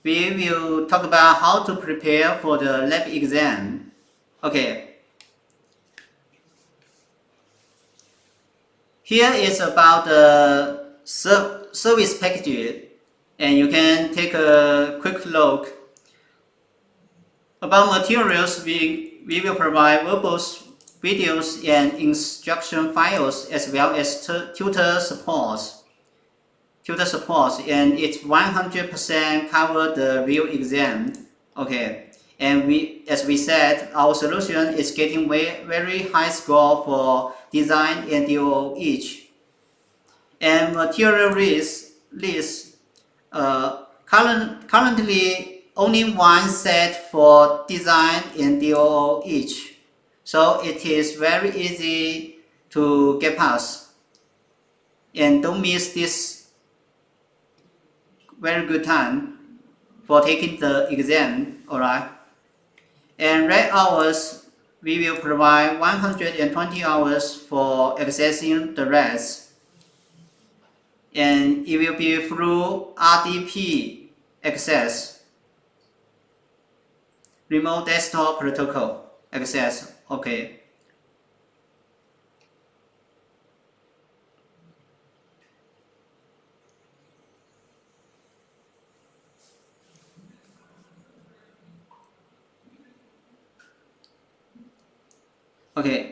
we will talk about how to prepare for the lab exam. Okay. Here is about the service package, and you can take a quick look. About materials, we will provide verbals, videos, and instruction files, as well as tutor supports. And it 100% cover the real exam. Okay, and as we said, our solution is getting very high score for design and DO each. And material list currently only one set for design and DO each, so it is very easy to get past. And don't miss this very good time for taking the exam, alright? And red hours, we will provide 120 hours for accessing the rest. And it will be through RDP access, remote desktop protocol access, okay. Okay,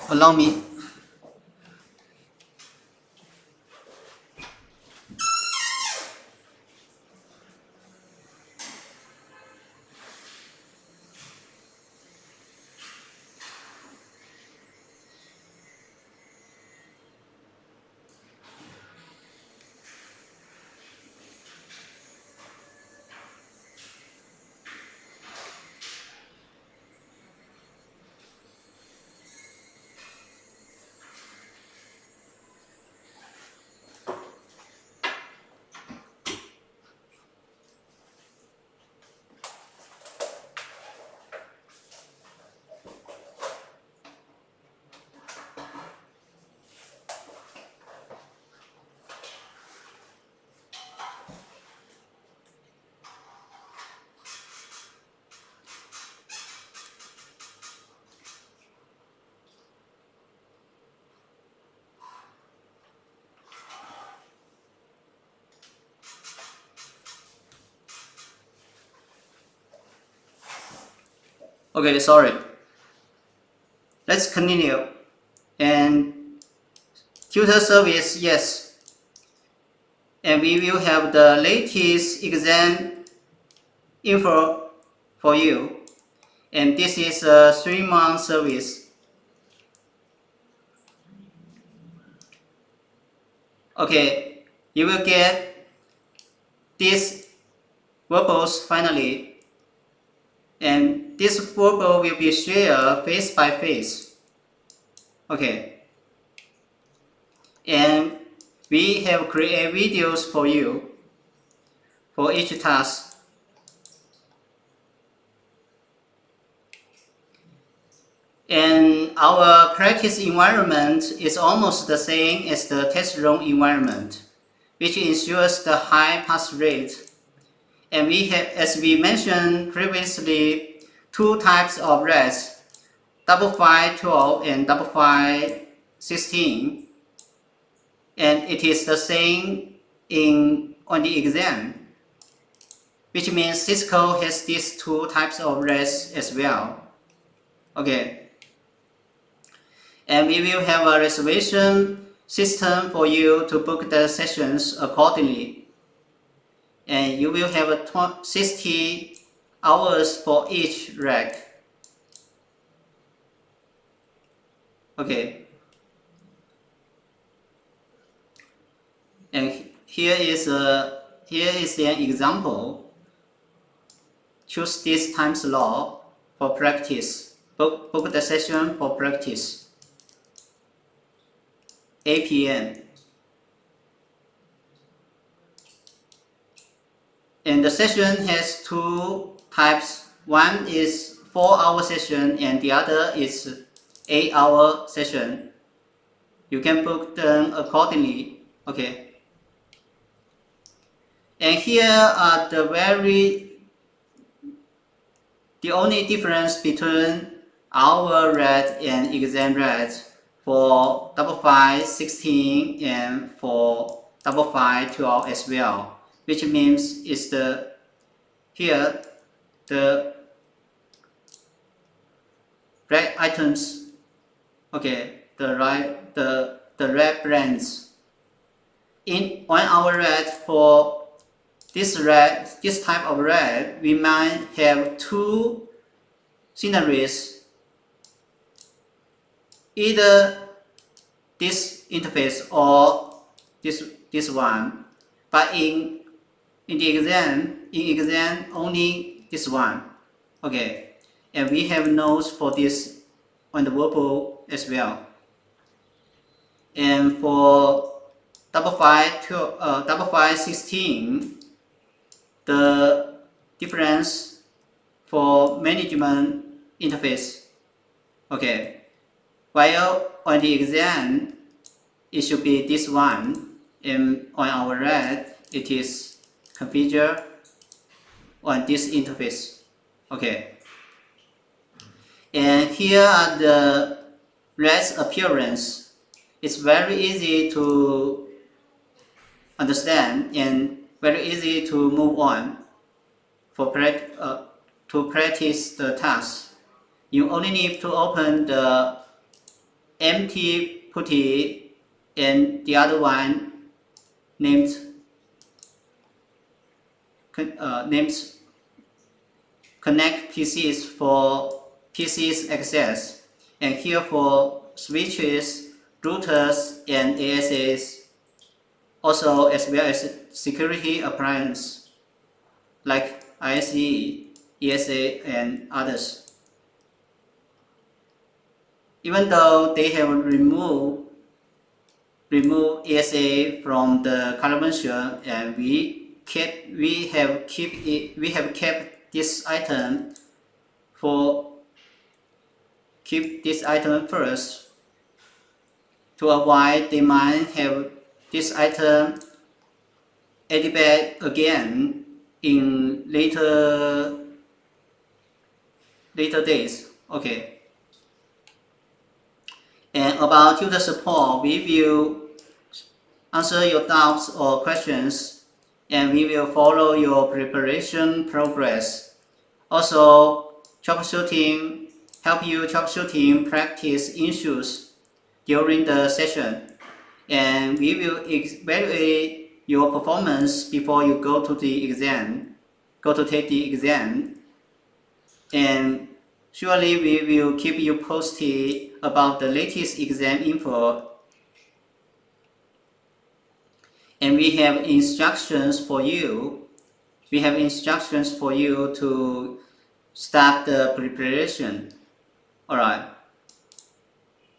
allow me. Okay, sorry. Let's continue. And tutor service, yes. And we will have the latest exam info for you. And this is a 3-month service. Okay, you will get these verbals finally. And this verbal will be shared face by face. Okay. And we have created videos for you for each task. And our practice environment is almost the same as the test room environment, which ensures the high pass rate. And we have, as we mentioned previously, 2 types of rest, 5512 and 5516. And it is the same on the exam, which means Cisco has these 2 types of rest as well. Okay. And we will have a reservation system for you to book the sessions accordingly. And you will have 60 hours for each rack. Okay. And here is an example. Choose this time slot for practice. Book the session for practice. 8 p.m. And the session has 2 types. One is 4-hour session and the other is 8-hour session. You can book them accordingly. Okay. And here are the only difference between our rate and exam rate for 5.5.16 and for 5.5.12 as well, which means is here the red items, okay, the red brands. On our red, for this type of red, we might have two scenarios, either this interface or this one, but in exam only this one, okay. And we have notes for this on the verbal as well. And for 5.5.16, the difference for management interface, okay, while on the exam it should be this one, and on our red it is configured on this interface, okay. And here are the red's appearance. It's very easy to understand and very easy to move on for to practice the task. You only need to open the empty putty and the other one named connect PCs for PCs access, and here for switches, routers, and ASAs, also as well as security appliances like ISE, ESA, and others. Even though they have removed ESA from the convention, and we have kept this item first to avoid they might have this item added back again in later days, okay. And about user support, we will answer your doubts or questions, and we will follow your preparation progress. Also, help you troubleshooting practice issues during the session, and we will evaluate your performance before you go to take the exam. And surely we will keep you posted about the latest exam info. And we have instructions for you. To start the preparation. Alright.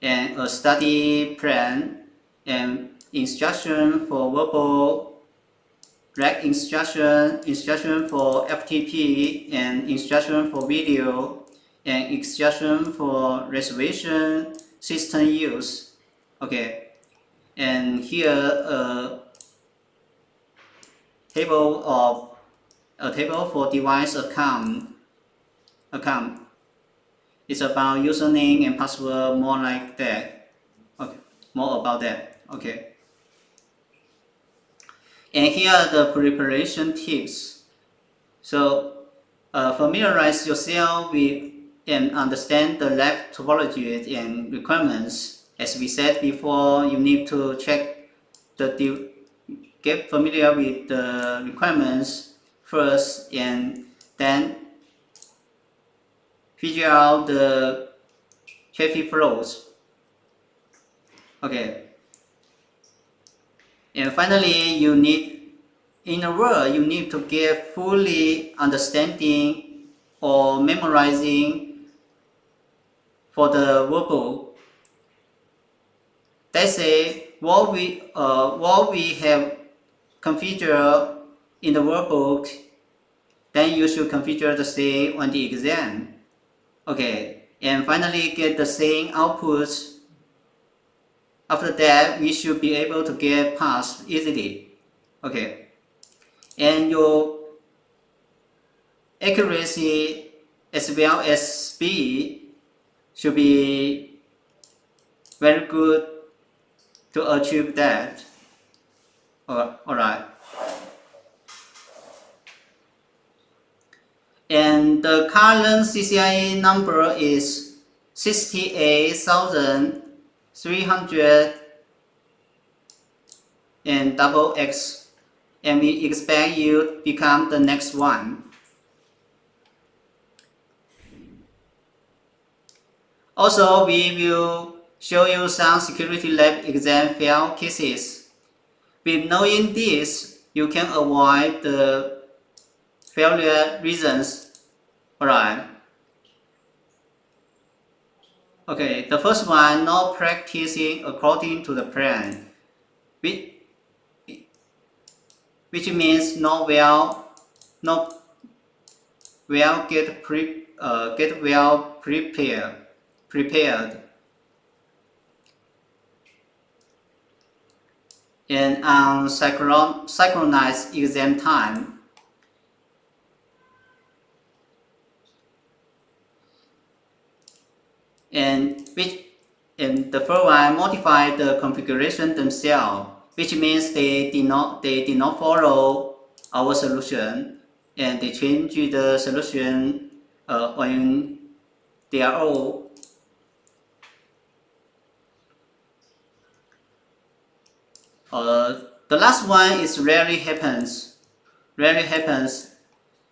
And a study plan and instruction for verbal, direct instruction for FTP, and instruction for video, and instruction for reservation system use, okay. And here a table for device account. It's about username and password, more like that. Okay, more about that. Okay. And here are the preparation tips. So familiarize yourself with and understand the lab topology and requirements. As we said before, you need to get familiar with the requirements first, and then figure out the traffic flows. Okay. And finally, you need to get fully understanding or memorizing for the verbal. Let's say what we have configured in the workbook, then you should configure the same on the exam. Okay, and finally get the same outputs. After that, we should be able to get passed easily. Okay, and your accuracy as well as speed should be very good to achieve that. Alright. And the current CCIE number is 68,300 and double X, and we expect you to become the next one. Also, we will show you some security lab exam fail cases. With knowing this, you can avoid the failure reasons. Alright. Okay, the first one, not practicing according to the plan, which means not well get well prepared. And unsynchronized exam time. And the first one, modify the configuration themselves, which means they did not follow our solution, and they change the solution on their own. The last one is rarely happens,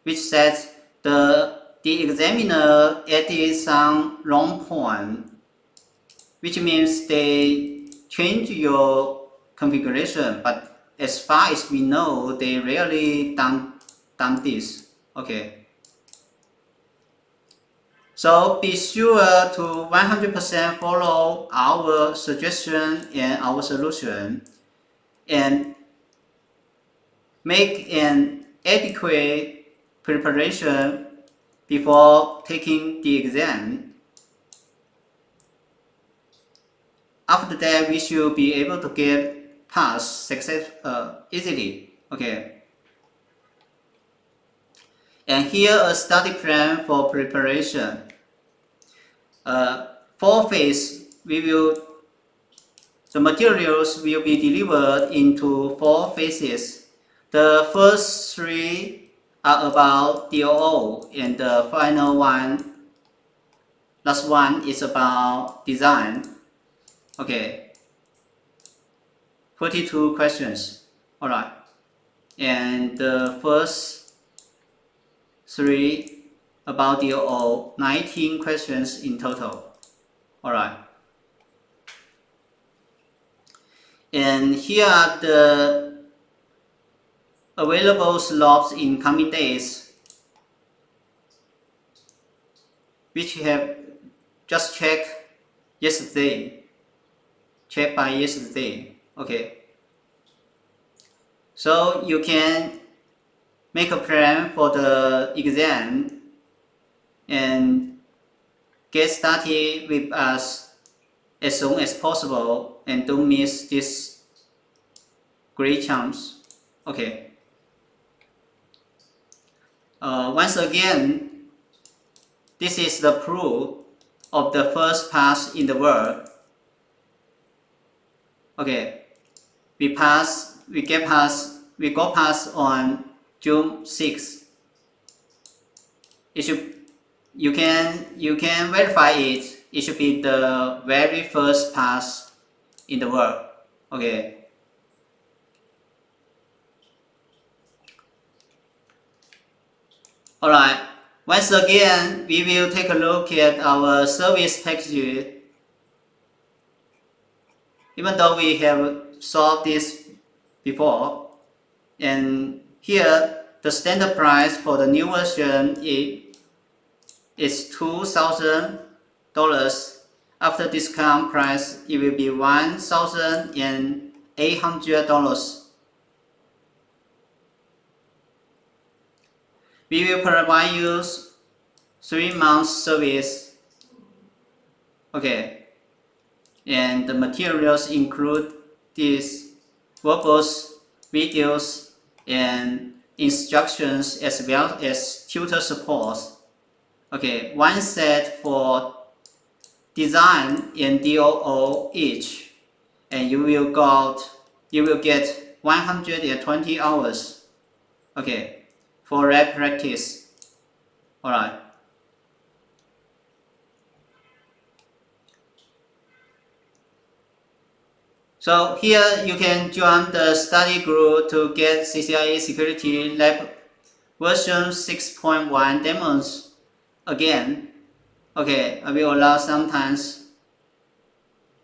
which says the examiner added some wrong point, which means they change your configuration, but as far as we know, they rarely done this. Okay. So be sure to 100% follow our suggestion and our solution, and make an adequate preparation before taking the exam. After that, we should be able to get pass success easily. Okay. And here a study plan for preparation. 4 phase, the materials will be delivered into 4 phases. The first 3 are about DOO, and the final one, last one, is about design. Okay. 42 questions. Alright. And the first 3 about DOO, 19 questions in total. Alright. And here are the available slots in coming days, which we have just checked by yesterday. Okay. So you can make a plan for the exam and get started with us as soon as possible, and don't miss this great chance. Okay. Once again, this is the proof of the first pass in the world. Okay. We got pass on June 6th. You can verify it. It should be the very first pass in the world. Okay. Alright. Once again, we will take a look at our service package. Even though we have solved this before, and here the standard price for the new version is $2,000. After discount price, it will be $1,800. We will provide you 3 months service. Okay. And the materials include these workbooks, videos, and instructions as well as tutor support. Okay, one set for design and DOO each, and you will get 120 hours. Okay, for lab practice. Alright. So here you can join the study group to get CCIE Security Lab version 6.1 demos. Again, okay, I will allow sometimes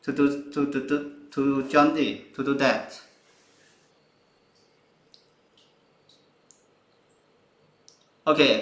to do that. Okay.